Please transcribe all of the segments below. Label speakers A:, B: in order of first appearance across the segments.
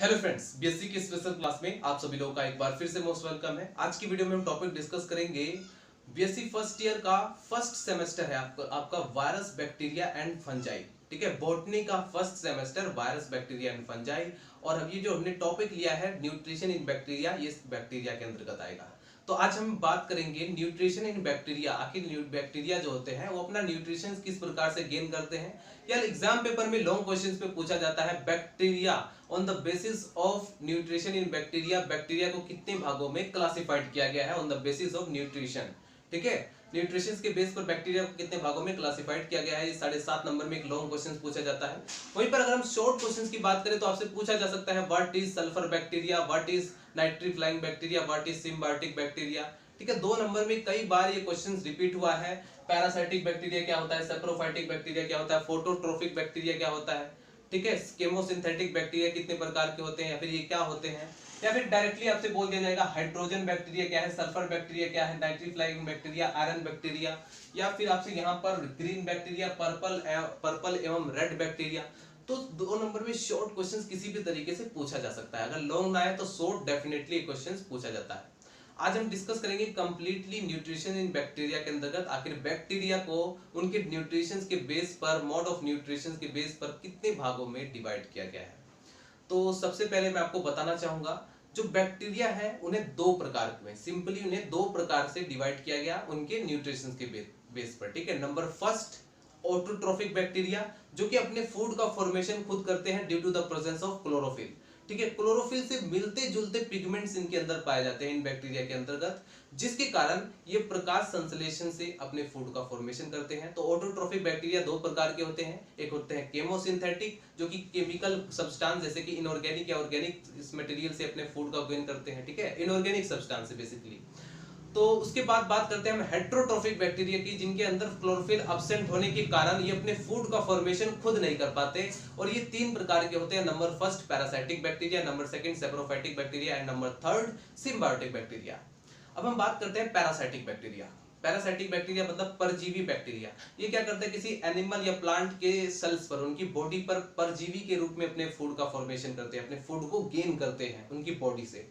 A: Hello friends, BSc की special class में आप सभी लोगों का एक बार फिर से मोस्ट वेलकम है। आज की वीडियो में हम टॉपिक डिस्कस करेंगे। बीएससी फर्स्ट ईयर का फर्स्ट सेमेस्टर है आपका वायरस बैक्टीरिया एंड फंजाई। ठीक है, बॉटनी का first semester virus bacteria and fungi. और अब ये जो हमने टॉपिक लिया है न्यूट्रिशन इन बैक्टीरिया, ये बैक्टीरिया के अंतर्गत आएगा। तो आज हम बात करेंगे न्यूट्रिशन इन बैक्टीरिया। आखिर बैक्टीरिया जो होते हैं वो अपना न्यूट्रिशन किस प्रकार से गेन करते हैं। यार एग्जाम पेपर में लॉन्ग क्वेश्चंस पे पूछा जाता है bacteria on the basis of nutrition in bacteria. Bacteria को कितने भागों में क्लासिफाइड किया गया है on the basis of nutrition. ठीक है, न्यूट्रिशन के बेस पर बैक्टीरिया को कितने भागों में क्लासिफाइड किया गया है। ये 7.5 नंबर में एक लॉन्ग क्वेश्चन पूछा जाता है। वहीं पर अगर हम शॉर्ट क्वेश्चन की बात करें तो आपसे पूछा जा सकता है what is sulphur bacteria, what is nitrifying bacteria, what is symbiotic bacteria. ठीक है, 2 नंबर में कई बार ये क्वेश्चन रिपीट हुआ है। पैरासाइटिक बैक्टीरिया क्या होता है, सेप्रोफाइटिक बैक्टीरिया क्या होता है, फोटोट्रोफिक बैक्टीरिया क्या होता है। ठीक है, केमोसिंथेटिक बैक्टीरिया कितने प्रकार के होते हैं, या फिर ये क्या होते हैं। या फिर डायरेक्टली आपसे बोल दिया जाएगा हाइड्रोजन बैक्टीरिया क्या है, सल्फर बैक्टीरिया क्या है, नाइट्रीफ्लाइंग बैक्टीरिया, आयरन बैक्टीरिया। या फिर आपसे यहाँ पर ग्रीन बैक्टीरिया, पर्पल एवं रेड बैक्टीरिया। तो 2 नंबर में शॉर्ट क्वेश्चंस किसी भी तरीके से पूछा जा सकता है। अगर लॉन्ग ना आए तो शॉर्ट डेफिनेटली क्वेश्चंस पूछा जाता है। आज हम डिस्कस करेंगे कंप्लीटली न्यूट्रिशन इन बैक्टीरिया के अंतर्गत आखिर बैक्टीरिया को उनके न्यूट्रिशन के बेस पर, मोड ऑफ न्यूट्रिशन के बेस पर कितने भागों में डिवाइड किया गया है। तो सबसे पहले मैं आपको बताना चाहूंगा जो बैक्टीरिया है उन्हें 2 प्रकार में, सिंपली उन्हें 2 प्रकार से डिवाइड किया गया उनके न्यूट्रिशन के बेस पर। ठीक है, नंबर फर्स्ट ऑटोट्रोफिक बैक्टीरिया जो कि अपने फूड का फॉर्मेशन खुद करते हैं due to the presence of chlorophyll. ठीक है, क्लोरोफिल से मिलते जुलते पिगमेंट्स इनके अंदर पाए जाते हैं इन बैक्टीरिया के अंतर्गत, जिसके कारण ये प्रकाश संश्लेषण से अपने फूड का फॉर्मेशन करते हैं। तो ऑटोट्रोफिक बैक्टीरिया 2 प्रकार के होते हैं। एक होते हैं केमोसिंथेटिक जो कि केमिकल सब्सटेंस जैसे कि इनऑर्गेनिक या ऑर्गेनिक इस मटेरियल से अपने फूड का गेन करते हैं। ठीक है, इनऑर्गेनिक सब्सटेंस से बेसिकली। तो उसके बाद बात करते हैं हम हेट्रोट्रोफिक बैक्टीरिया की, जिनके अंदर क्लोरोफिल एब्सेंट होने के कारण ये अपने फूड का फॉर्मेशन खुद नहीं कर पाते। और ये 3 प्रकार के होते हैं। Number first parasitic bacteria, number second saprophytic bacteria and number third symbiotic bacteria. अब हम बात करते हैं पैरासाइटिक बैक्टीरिया। पैरासाइटिक बैक्टीरिया मतलब परजीवी बैक्टीरिया। ये क्या करते हैं, किसी एनिमल या प्लांट के सेल्स पर, उनकी बॉडी पर परजीवी के रूप में अपने फूड का फॉर्मेशन करते हैं, अपने फूड को गेन करते हैं उनकी बॉडी से।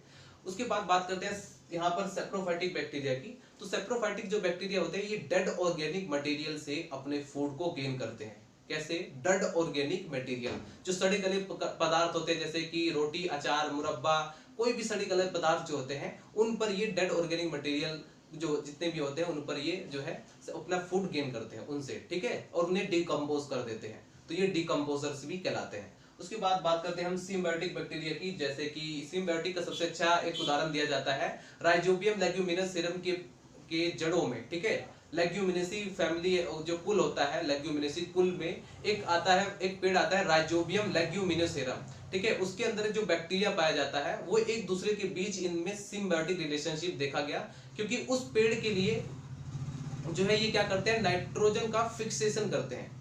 A: उसके बाद बात करते हैं यहाँ पर सेप्रोफाइटिक बैक्टीरिया की। तो सेप्रोफाइटिक जो बैक्टीरिया होते हैं ये डेड ऑर्गेनिक मटेरियल से अपने फूड को गेन करते हैं। कैसे? डेड ऑर्गेनिक मटेरियल, जो सड़े गले पदार्थ होते हैं जैसे कि रोटी, अचार, मुरब्बा, कोई भी सड़े गले पदार्थ जो होते हैं उन पर ये डेड ऑर्गेनिक मटेरियल जो जितने भी होते हैं उन पर ये जो है अपना फूड गेन करते हैं उनसे। ठीक है, और उन्हें डिकम्पोज कर देते हैं। तो ये डिकम्पोजर्स भी कहलाते हैं। उसके बाद बात करते हैं हम सिम्बायोटिक बैक्टीरिया की, जैसे कि सिम्बायोटिक का सबसे अच्छा एक उदाहरण दिया जाता है राइजोबियम लेग्यूमिनस सीरम के जड़ों में। ठीक है, लेग्यूमिनेसी फैमिली जो कुल होता है, लेग्यूमिनेसी कुल में एक आता है, एक पेड़ आता है राइजोबियम लेग्यूमिनोसेरम। ठीक है, उसके अंदर जो बैक्टीरिया पाया जाता है वो एक दूसरे के बीच इनमें सिम्बायोटिक रिलेशनशिप देखा गया, क्योंकि उस पेड़ के लिए जो है ये क्या करते हैं, नाइट्रोजन का फिक्सेशन करते हैं।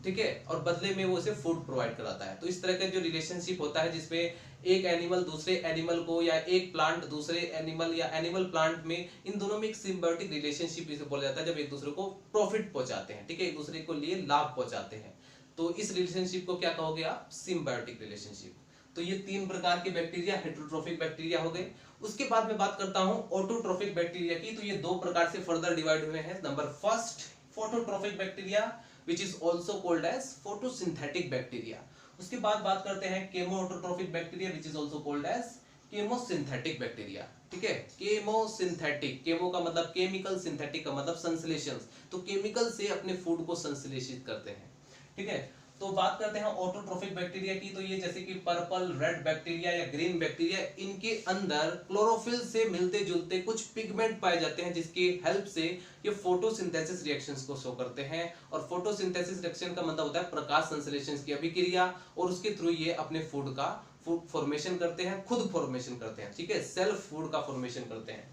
A: ठीक है, और बदले में वो उसे फूड प्रोवाइड कराता है। तो इस तरह का जो रिलेशनशिप होता है जिसमें एक एनिमल दूसरे एनिमल को, या एक प्लांट दूसरे एनिमल या एनिमल प्लांट में, इन दोनों में एक सिम्बायोटिक रिलेशनशिप इसे बोला जाता है, जब एक दूसरे को प्रॉफिट पहुंचाते हैं। ठीक है, एक दूसरे को लिए लाभ पहुंचाते हैं। तो इस रिलेशनशिप को क्या कहोगे आप? Symbiotic relationship. तो ये 3 प्रकार के बैक्टीरिया हेटेरोट्रोफिक बैक्टीरिया हो गए। उसके बाद मैं बात करता हूं ऑटोट्रोफिक बैक्टीरिया की। तो ये 2 प्रकार से फर्दर डिवाइड हुए हैं। Number first phototrophic bacteria which is also called as photosynthetic bacteria। उसके बाद बात करते हैं chemoautotrophic bacteria which is also called as chemosynthetic bacteria. ठीक है, केमोसिंथेटिक, केमो का मतलब केमिकल, सिंथेटिक का मतलब संश्लेषण। तो केमिकल से अपने फूड को संश्लेषित करते हैं। ठीक है, तो बात करते हैं ऑटोट्रोफिक बैक्टीरिया की। तो ये जैसे कि पर्पल, रेड बैक्टीरिया या ग्रीन बैक्टीरिया, इनके अंदर क्लोरोफिल से मिलते जुलते कुछ पिगमेंट पाए जाते हैं, जिसकी हेल्प से ये फोटोसिंथेसिस रिएक्शंस को शो करते हैं। और फोटोसिंथेसिस रिएक्शन का मतलब होता है प्रकाश संश्लेषण की अभिक्रिया, और उसके थ्रू ये अपने फूड का फॉर्मेशन करते हैं, खुद फॉर्मेशन करते हैं। ठीक है, सेल्फ फूड का फॉर्मेशन करते हैं।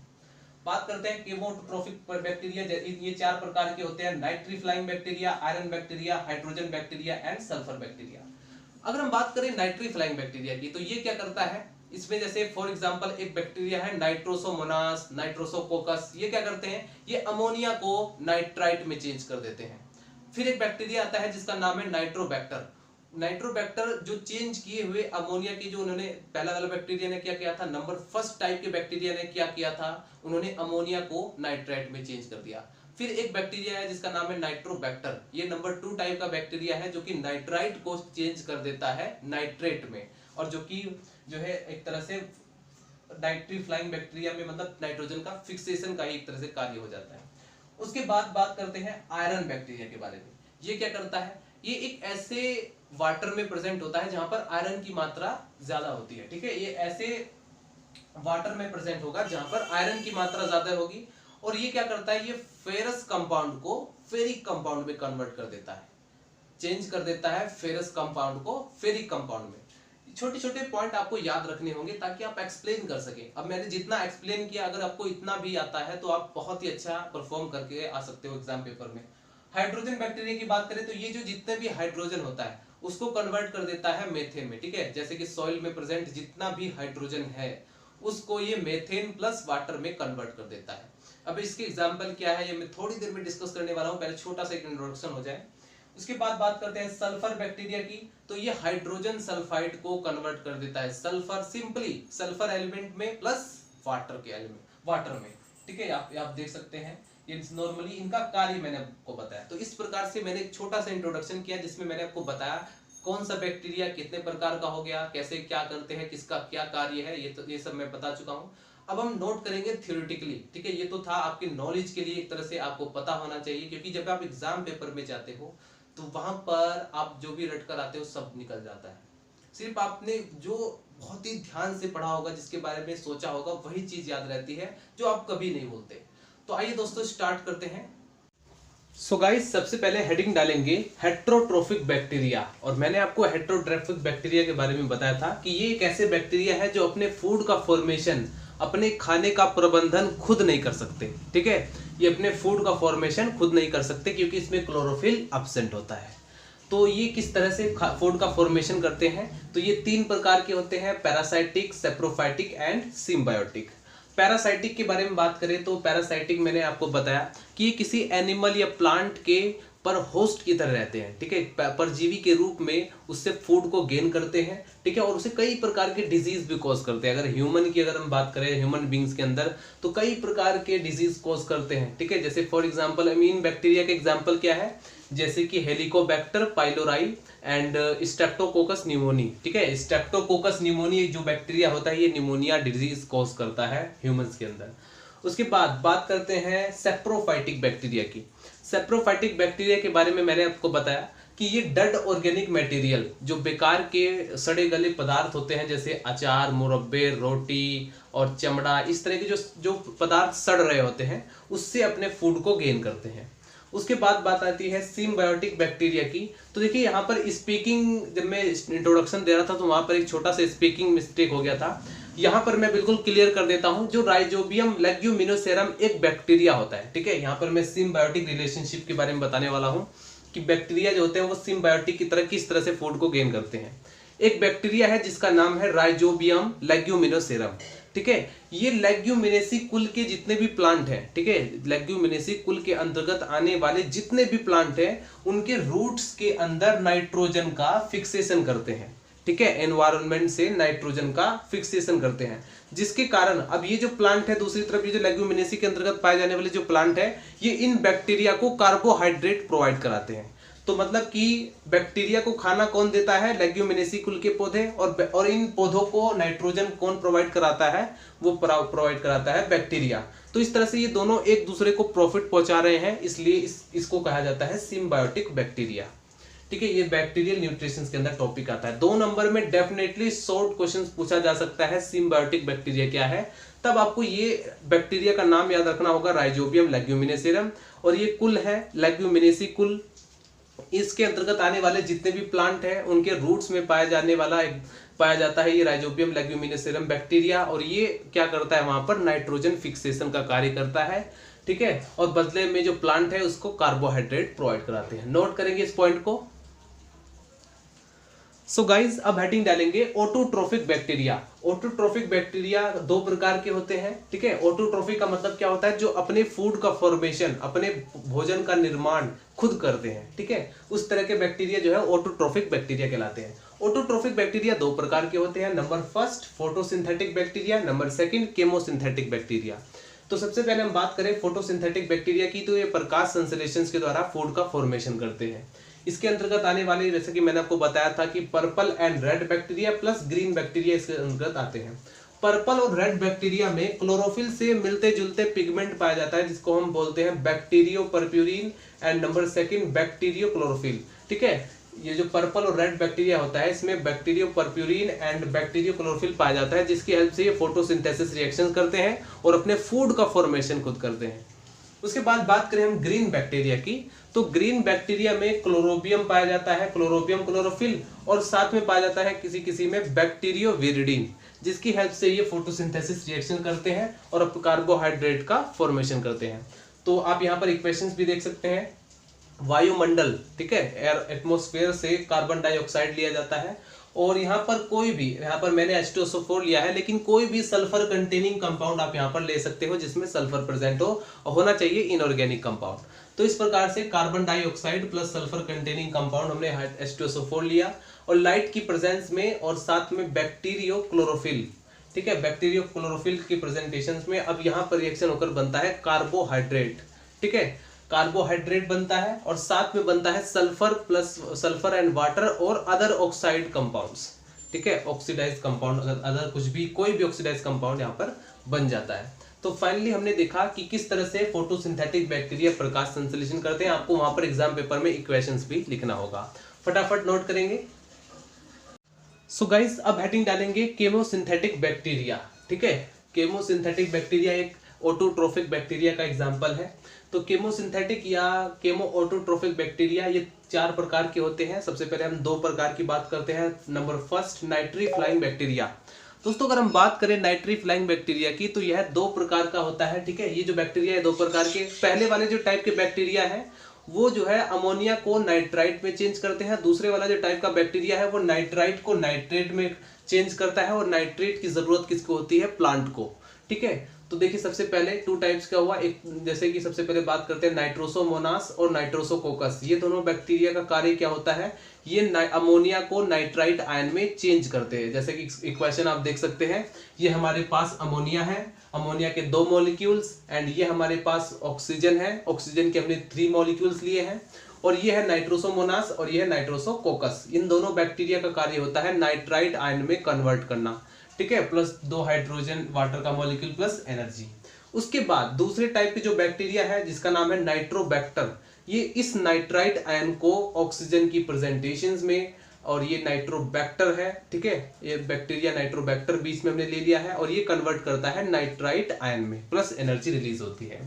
A: बात करते हैं केमोट्रोफिक बैक्टीरिया। ये 4 प्रकार के होते हैं, nitrifying bacteria, iron bacteria, hydrogen bacteria and sulphur bacteria. अगर हम बात करें नाइट्रीफ्लाइंग बैक्टीरिया की, तो ये क्या करता है, इसमें जैसे फॉर एग्जांपल एक बैक्टीरिया है नाइट्रोसोमोनास, नाइट्रोसोकोकस। ये क्या करते हैं, ये अमोनिया को नाइट्राइट में चेंज कर देते हैं। फिर एक बैक्टीरिया आता है जिसका नाम है नाइट्रोबैक्टर। नाइट्रोबैक्टर जो चेंज किए हुए अमोनिया की, जो उन्होंने पहला वाला बैक्टीरिया ने क्या किया था, नंबर फर्स्ट टाइप के बैक्टीरिया ने क्या किया था, उन्होंने अमोनिया को नाइट्रेट में चेंज कर दिया। फिर एक बैक्टीरिया है जिसका नाम है नाइट्रोबैक्टर, ये नंबर 2 टाइप का बैक्टीरिया है जो कि नाइट्राइट को चेंज कर देता है नाइट्रेट में, और जो कि जो है एक तरह से नाइट्रीफ्लाइंग बैक्टीरिया में मतलब नाइट्रोजन का फिक्सेशन का एक तरह से कार्य हो जाता है। उसके बाद बात करते हैं आयरन बैक्टीरिया के बारे में। ये क्या करता है, ये एक ऐसे वाटर में प्रेजेंट होता है जहां पर आयरन की मात्रा ज्यादा होती है, ठीक है। ये ऐसे वाटर में प्रेजेंट होगा जहां पर आयरन की मात्रा ज्यादा होगी, और ये क्या करता है, ये फेरस कंपाउंड को फेरिक कंपाउंड में कन्वर्ट कर देता है, चेंज कर देता है फेरस कंपाउंड को फेरिक कंपाउंड में। छोटे छोटे पॉइंट आपको याद रखने होंगे ताकि आप एक्सप्लेन कर सके। अब मैंने जितना एक्सप्लेन किया, अगर आपको इतना भी आता है तो आप बहुत ही अच्छा परफॉर्म करके आ सकते हो एग्जाम पेपर में। हाइड्रोजन बैक्टीरिया की बात करें तो ये जो जितने भी हाइड्रोजन होता है उसको कन्वर्ट कर देता है मेथेन में, ठीक है। जैसे कि सॉइल में प्रेजेंट जितना भी हाइड्रोजन है उसको ये मेथेन प्लस वाटर में कन्वर्ट कर देता है। अब इसके एग्जाम्पल क्या है ये मैं थोड़ी देर में डिस्कस करने वाला हूँ, पहले छोटा सा एक इंट्रोडक्शन हो जाए। उसके बाद बात करते हैं सल्फर बैक्टीरिया की, तो ये हाइड्रोजन सल्फाइड को कन्वर्ट कर देता है सल्फर, सिंपली सल्फर एलिमेंट में प्लस वाटर के एलिमेंट वाटर में, ठीक है। आप देख सकते हैं ये नॉर्मली इनका कार्य मैंने आपको बताया। तो इस प्रकार से मैंने एक छोटा सा इंट्रोडक्शन किया जिसमें मैंने आपको बताया कौन सा बैक्टीरिया कितने प्रकार का हो गया, कैसे क्या करते हैं, किसका क्या कार्य है, ये सब मैं बता चुका हूँ। अब हम नोट करेंगे थ्योरेटिकली, ठीक है। ये तो था आपके नॉलेज के लिए, एक तरह से आपको पता होना चाहिए, क्योंकि जब आप एग्जाम पेपर में जाते हो तो वहां पर आप जो भी रट कर आते हो सब निकल जाता है। सिर्फ आपने जो बहुत ही ध्यान से पढ़ा होगा, जिसके बारे में सोचा होगा, वही चीज याद रहती है जो आप कभी नहीं भूलते। तो आइए दोस्तों स्टार्ट करते हैं। सो गाइस, सबसे पहले हेडिंग डालेंगे हेट्रोट्रोफिक बैक्टीरिया, और मैंने आपको हेट्रोट्रोफिक बैक्टीरिया के बारे में बताया था कि ये एक ऐसे बैक्टीरिया है जो अपने फूड का फॉर्मेशन, अपने खाने का प्रबंधन खुद नहीं कर सकते, ठीक है। ये अपने फूड का फॉर्मेशन खुद नहीं कर सकते क्योंकि इसमें क्लोरोफिल एब्सेंट होता है। तो ये किस तरह से फूड का फॉर्मेशन करते हैं, तो ये 3 प्रकार के होते हैं, parasitic, saprophytic and symbiotic. Parasitic के बारे में बात करें तो पैरासाइटिक मैंने आपको बताया कि ये किसी एनिमल या प्लांट के पर होस्ट की तरह रहते हैं, ठीक है। परजीवी के रूप में उससे फूड को गेन करते हैं, ठीक है, और उसे कई प्रकार के डिजीज भी कॉज करते हैं। अगर ह्यूमन की अगर हम बात करें, ह्यूमन बींग्स के अंदर तो कई प्रकार के डिजीज कॉज करते हैं, ठीक है। जैसे फॉर एग्जांपल अमीन बैक्टीरिया के एग्जांपल क्या है, जैसे कि Helicobacter pylori and Streptococcus pneumoniae, ठीक है। स्ट्रेप्टोकोकस न्यूमोनी जो बैक्टीरिया होता है ये निमोनिया डिजीज कॉज करता है ह्यूमंस के अंदर। उसके बाद बात करते हैं सेप्रोफाइटिक बैक्टीरिया की। सेप्रोफाइटिक बैक्टीरिया के बारे में मैंने आपको बताया कि ये डेड ऑर्गेनिक मटेरियल, जो बेकार के सड़े गले पदार्थ होते हैं, जैसे अचार, मुरब्बे, रोटी और चमड़ा, इस तरह के जो पदार्थ सड़ रहे होते हैं उससे अपने फूड को गेन करते हैं। उसके बाद बात आती है सिम्बायोटिक बैक्टीरिया की। तो देखिए यहाँ पर स्पीकिंग, जब मैं इंट्रोडक्शन दे रहा था तो वहां पर एक छोटा सा स्पीकिंग मिस्टेक हो गया था। यहाँ पर मैं बिल्कुल क्लियर कर देता हूँ, जो राइजोबियम लेग्यूमिनोसेरम एक बैक्टीरिया होता है, ठीक है। यहाँ पर मैं सिम्बायोटिक रिलेशनशिप के बारे में बताने वाला हूँ कि बैक्टीरिया जो होते हैं वो सिम्बायोटिक की तरह किस तरह से फूड को गेन करते हैं। एक बैक्टीरिया है जिसका नाम है राइजोबियम लेग्यूमिनोसेरम, ठीक है। ये लेग्यूमिनेसी कुल के जितने भी प्लांट हैं, ठीक है, लेग्यूमिनेसी कुल के अंतर्गत आने वाले जितने भी प्लांट हैं उनके रूट्स के अंदर नाइट्रोजन का फिक्सेशन करते हैं, ठीक है। एनवायरनमेंट से नाइट्रोजन का फिक्सेशन करते हैं, जिसके कारण अब ये जो प्लांट है, दूसरी तरफ ये जो लेग्यूमिनेसी के अंतर्गत पाए जाने वाले जो प्लांट है, ये इन बैक्टीरिया को कार्बोहाइड्रेट प्रोवाइड कराते हैं। तो मतलब कि बैक्टीरिया को खाना कौन देता है, लेग्यूमिनेसी कुल के पौधे, और इन पौधों को नाइट्रोजन कौन प्रोवाइड कराता है, वो प्रोवाइड कराता है बैक्टीरिया। तो इस तरह से ये दोनों एक दूसरे को प्रॉफिट पहुंचा रहे हैं, इसलिए इसको कहा जाता है सिम्बायोटिक बैक्टीरिया, ठीक है। ये बैक्टीरियल न्यूट्रिशन के अंदर टॉपिक आता है। 2 नंबर में डेफिनेटली शॉर्ट क्वेश्चन पूछा जा सकता है सिम्बायोटिक बैक्टीरिया क्या है, तब आपको ये बैक्टीरिया का नाम याद रखना होगा, राइजोबियम लेग्यूमिनेसेरम, और ये कुल है लेग्यूमिनेसी कुल। इसके अंतर्गत आने वाले जितने भी प्लांट हैं उनके रूट्स में पाया जाता है ये राइजोबियम लेग्यूमिनेसेरम बैक्टीरिया, और ये क्या करता है, वहां पर नाइट्रोजन फिक्सेशन का कार्य करता है, ठीक है। और बदले में जो प्लांट है उसको कार्बोहाइड्रेट प्रोवाइड कराते हैं। नोट करेंगे इस पॉइंट को। सो गाइज अब हेडिंग डालेंगे ऑटोट्रोफिक बैक्टीरिया। ऑटोट्रोफिक बैक्टीरिया दो प्रकार के होते हैं, ठीक है। ऑटोट्रोफिक का मतलब क्या होता है, जो अपने फूड का फॉर्मेशन, अपने भोजन का निर्माण खुद करते हैं, ठीक है। उस तरह के बैक्टीरिया जो है ऑटोट्रोफिक बैक्टीरिया कहलाते हैं। ऑटोट्रोफिक बैक्टीरिया दो प्रकार के होते हैं, number first photosynthetic bacteria, number second chemosynthetic bacteria. तो सबसे पहले हम बात करें फोटोसिंथेटिक बैक्टीरिया की, तो ये प्रकाश संश्लेषण के द्वारा फूड का फॉर्मेशन करते हैं। इसके अंतर्गत आने वाले, जैसे कि मैंने आपको बताया था कि purple and red bacteria plus green bacteria इसके अंतर्गत आते हैं। पर्पल और रेड बैक्टीरिया में क्लोरोफिल से मिलते जुलते पिगमेंट पाया जाता है, जिसको हम बोलते हैं bacteriopurpurin and number second bacteriochlorophyll, ठीक है। ये जो पर्पल और रेड बैक्टीरिया होता है, इसमें बैक्टीरियो परप्यूरिन एंड बैक्टीरियो क्लोरोफिल पाया जाता है, जिसकी हेल्प से ये फोटोसिंथेसिस रिएक्शन करते हैं और अपने फूड का फॉर्मेशन खुद करते हैं। उसके बाद बात करें हम ग्रीन बैक्टीरिया की, तो ग्रीन बैक्टीरिया में क्लोरोबियम पाया जाता है, क्लोरोबियम क्लोरोफिल, और साथ में पाया जाता है किसी किसी में बैक्टीरियो विरिडीन, जिसकी हेल्प से ये फोटोसिंथेसिस रिएक्शन करते हैं और कार्बोहाइड्रेट का फॉर्मेशन करते हैं। तो आप यहाँ पर इक्वेशंस भी देख सकते हैं। वायुमंडल, ठीक है, एयर एटमॉस्फेयर से कार्बन डाइऑक्साइड लिया जाता है, और यहाँ पर कोई भी, यहाँ पर मैंने H2SO4 लिया है, लेकिन कोई भी सल्फर कंटेनिंग कंपाउंड आप यहाँ पर ले सकते हो जिसमें सल्फर प्रेजेंट हो, और होना चाहिए इनऑर्गेनिक कंपाउंड। तो इस प्रकार से carbon dioxide plus sulphur containing compound हमने H2SO4 लिया, और लाइट की प्रेजेंस में और साथ में बैक्टीरियो क्लोरोफिल, ठीक है, बैक्टीरियो क्लोरोफिल की प्रेजेंटेशन में अब यहाँ पर रिएक्शन होकर बनता है कार्बोहाइड्रेट, ठीक है, कार्बोहाइड्रेट बनता है, और साथ में बनता है sulphur plus sulphur and water और अदर ऑक्साइड कंपाउंड्स, ठीक है, ऑक्सीडाइज कंपाउंड, अदर कुछ भी, कोई भी ऑक्सीडाइज कंपाउंड यहाँ पर बन जाता है। तो फाइनली हमने देखा कि किस तरह से फोटोसिंथेटिक बैक्टीरिया प्रकाश संश्लेषण करते हैं। आपको वहां पर एग्जाम पेपर में इक्वेशंस भी लिखना होगा, फटाफट नोट करेंगे। सो गाइस अब हेडिंग डालेंगे केमोसिंथेटिक बैक्टीरिया, ठीक है। केमोसिंथेटिक बैक्टीरिया एक ऑटोट्रोफिक बैक्टीरिया का एग्जाम्पल है। तो केमोसिंथेटिक या केमो ऑटोट्रोफिक बैक्टीरिया ये चार प्रकार के होते हैं। सबसे पहले हम दो प्रकार की बात करते हैं। Number first nitrifying bacteria. दोस्तों अगर हम बात करें नाइट्री फ्लाइंग बैक्टीरिया की, तो यह दो प्रकार का होता है, ठीक है। ये जो बैक्टीरिया है दो प्रकार के। पहले वाले जो टाइप के बैक्टीरिया है वो जो है अमोनिया को नाइट्राइट में चेंज करते हैं। दूसरे वाला जो टाइप का बैक्टीरिया है वो नाइट्राइट को नाइट्रेट में चेंज करता है, और नाइट्रेट की जरूरत किसको होती है, प्लांट को, ठीक है। तो देखिए सबसे पहले टू टाइप्स का हुआ, एक जैसे कि सबसे पहले बात करते हैं नाइट्रोसोमोनास और नाइट्रोसोकोकस। ये दोनों बैक्टीरिया का कार्य क्या होता है, ये अमोनिया को नाइट्राइट आयन में चेंज करते हैं। जैसे कि इक्वेशन आप देख सकते हैं, ये हमारे पास अमोनिया है, अमोनिया के 2 मॉलिक्यूल्स, एंड ये हमारे पास ऑक्सीजन है, ऑक्सीजन के हमने 3 मॉलिक्यूल्स लिए हैं, और ये है नाइट्रोसोमोनास और ये है नाइट्रोसोकोकस। इन दोनों बैक्टीरिया का कार्य होता है नाइट्राइट आयन में कन्वर्ट करना, ठीक है, प्लस 2 हाइड्रोजन वाटर का मॉलिक्यूल प्लस एनर्जी। उसके बाद दूसरे टाइप के जो बैक्टीरिया है जिसका नाम है नाइट्रोबैक्टर, ये इस नाइट्राइट आयन को ऑक्सीजन की प्रेजेंटेशंस में, और ये नाइट्रोबैक्टर है, ठीक है, ये बैक्टीरिया नाइट्रोबैक्टर बीच में हमने ले लिया है, और ये कन्वर्ट करता है नाइट्राइट आयन में, प्लस एनर्जी रिलीज होती है।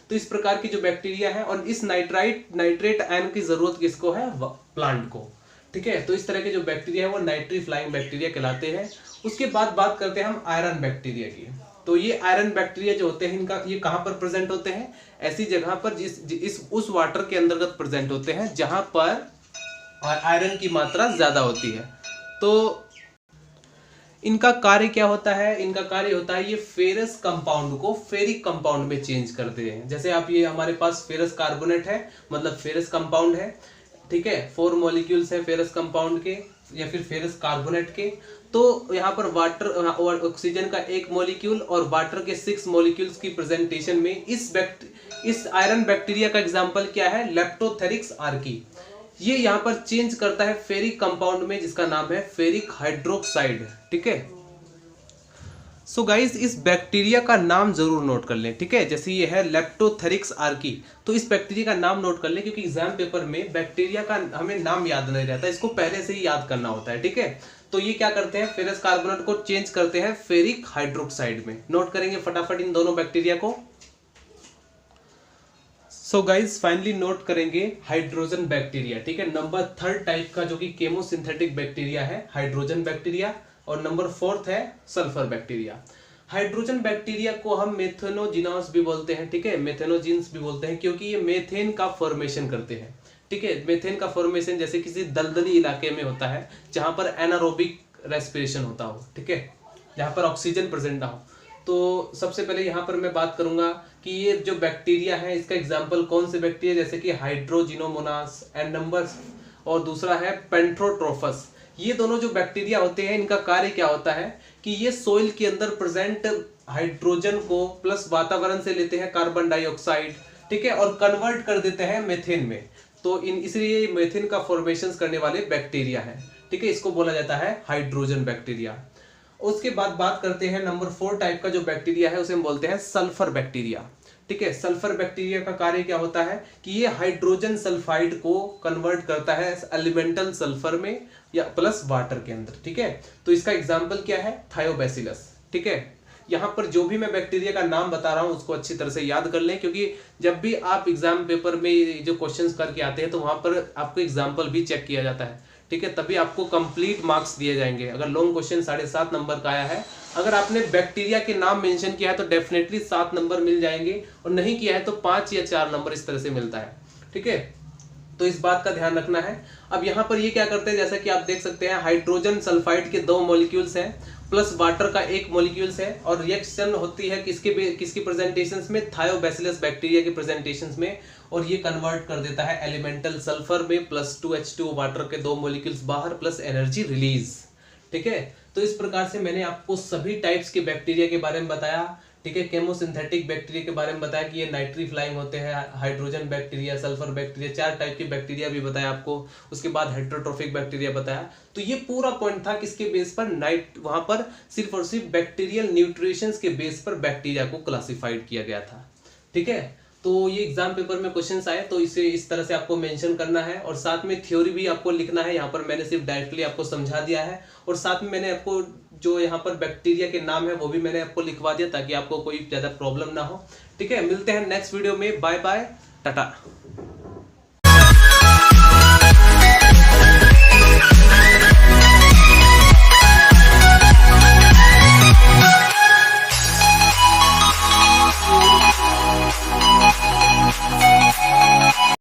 A: तो इस प्रकार की जो बैक्टीरिया है, और इस नाइट्रेट आयन की जरूरत किसको है, प्लांट को, ठीक है। तो इस तरह के जो बैक्टीरिया है वो नाइट्री फ्लाइंग बैक्टीरिया कहलाते हैं। उसके बाद बात करते हैं हम आयरन बैक्टीरिया की। तो ये आयरन बैक्टीरिया जो होते हैं, इनका ये कहां पर प्रेजेंट होते हैं, ऐसी जगह पर उस वाटर के अंतर्गत प्रेजेंट होते हैं जहां पर आयरन की मात्रा ज्यादा होती है। तो इनका कार्य क्या होता है, इनका कार्य होता है ये फेरस कंपाउंड को फेरिक कंपाउंड में चेंज करते हैं। जैसे आप ये हमारे पास फेरस कार्बोनेट है, मतलब फेरस कंपाउंड है, ठीक है, 4 मॉलिक्यूल्स है फेरस कंपाउंड के या फिर फेरस कार्बोनेट के। तो यहाँ पर वाटर और ऑक्सीजन का 1 मॉलिक्यूल और वाटर के 6 मॉलिक्यूल्स की प्रेजेंटेशन में इस आयरन बैक्टीरिया का एग्जांपल क्या है, लेप्टोथेरिक्स आर्की। ये यहाँ पर चेंज करता है फेरिक कंपाउंड में जिसका नाम है फेरिक हाइड्रोक्साइड, ठीक है। सो गाइस इस बैक्टीरिया का नाम जरूर नोट कर लें, ठीक है। जैसे ये है लेप्टोथेरिक्स आर्की, तो इस बैक्टीरिया का नाम नोट कर लें, क्योंकि एग्जाम पेपर में बैक्टीरिया का हमें नाम याद नहीं रहता, इसको पहले से ही याद करना होता है, ठीक है। तो ये क्या करते हैं, फेरस कार्बोनेट को चेंज करते हैं फेरिक हाइड्रोक्साइड में। नोट करेंगे फटाफट इन दोनों बैक्टीरिया को। सो गाइस फाइनली नोट करेंगे हाइड्रोजन बैक्टीरिया, ठीक है। नंबर 3 टाइप का जो कि केमोसिंथेटिक बैक्टीरिया है, हाइड्रोजन बैक्टीरिया, और नंबर 4 है सल्फर बैक्टीरिया। हाइड्रोजन बैक्टीरिया को हम मेथेनोजिनस भी बोलते हैं, ठीक है, मेथेनोजिन्स भी बोलते हैं, क्योंकि ये मेथेन का फॉर्मेशन करते हैं, ठीक है। मीथेन का फॉर्मेशन जैसे किसी दलदली इलाके में होता है जहां पर एनारोबिक रेस्पिरेशन होता हो, ठीक है, जहां पर ऑक्सीजन प्रेजेंट ना हो। तो सबसे पहले यहाँ पर मैं बात करूंगा कि ये जो बैक्टीरिया है इसका एग्जाम्पल कौन से बैक्टीरिया, जैसे कि हाइड्रोजिनोमोनास एंड नंबर्स, और दूसरा है पेंथ्रोट्रोफस। ये दोनों जो बैक्टीरिया होते हैं इनका कार्य क्या होता है कि ये सोइल के अंदर प्रेजेंट हाइड्रोजन को प्लस वातावरण से लेते हैं कार्बन डाइऑक्साइड, ठीक है, और कन्वर्ट कर देते हैं मेथेन में। तो इसलिए मेथेन का फॉर्मेशन करने वाले बैक्टीरिया है, ठीक है, इसको बोला जाता है हाइड्रोजन बैक्टीरिया। उसके बाद बात करते हैं नंबर 4 टाइप का जो बैक्टीरिया है उसे हम बोलते हैं सल्फर बैक्टीरिया, ठीक है। सल्फर बैक्टीरिया का कार्य क्या होता है कि ये हाइड्रोजन सल्फाइड को कन्वर्ट करता है एलिमेंटल सल्फर में या प्लस वाटर के अंदर, ठीक है। तो इसका एग्जाम्पल क्या है, थायोबैसिलस, ठीक है। यहाँ पर जो भी मैं बैक्टीरिया का नाम बता रहा हूँ उसको अच्छी तरह से याद कर लें, क्योंकि जब भी आप एग्जाम पेपर में जो क्वेश्चंस करके आते हैं तो वहां पर आपको एग्जाम्पल भी चेक किया जाता है, ठीक है, तभी आपको कंप्लीट मार्क्स दिए जाएंगे। अगर लॉन्ग क्वेश्चन 7.5 नंबर का आया है, अगर आपने बैक्टीरिया के नाम मेंशन किया है तो डेफिनेटली 7 नंबर मिल जाएंगे, और नहीं किया है तो 5 या 4 नंबर इस तरह से मिलता है, ठीक है। तो इस बात का ध्यान रखना है। अब यहाँ पर ये क्या करते हैं, जैसा कि आप देख सकते हैं हाइड्रोजन सल्फाइड के 2 मॉलिक्यूल्स हैं प्लस वाटर का 1 मॉलिक्यूल्स है, और रिएक्शन होती है किसकी प्रेजेंटेशंस में, थायोबैसिलस बैक्टीरिया के प्रेजेंटेशंस में, और ये कन्वर्ट कर देता है एलिमेंटल सल्फर में प्लस 2H2 वाटर के 2 मॉलिक्यूल्स बाहर प्लस एनर्जी रिलीज, ठीक है। तो इस प्रकार से मैंने आपको सभी टाइप्स के बैक्टीरिया के बारे में बताया, ठीक है। केमोसिंथेटिक बैक्टीरिया के बारे में बताया कि ये नाइट्री फ्लाइंग होते हैं, hydrogen bacteria, sulphur bacteria, 4 type के बैक्टीरिया भी बताया आपको। उसके बाद हेटेरोट्रोफिक बैक्टीरिया बताया। तो ये पूरा पॉइंट था किसके बेस पर, वहां पर सिर्फ और सिर्फ बैक्टीरियल न्यूट्रिशंस के बेस पर बैक्टीरिया को क्लासिफाइड किया गया था, ठीक है। तो ये एग्जाम पेपर में क्वेश्चंस आए तो इसे इस तरह से आपको मेंशन करना है, और साथ में थ्योरी भी आपको लिखना है। यहाँ पर मैंने सिर्फ डायरेक्टली आपको समझा दिया है, और साथ में मैंने आपको जो यहाँ पर बैक्टीरिया के नाम है वो भी मैंने आपको लिखवा दिया ताकि आपको कोई ज्यादा प्रॉब्लम ना हो, ठीक है। मिलते हैं नेक्स्ट वीडियो में, बाय बाय, टाटा।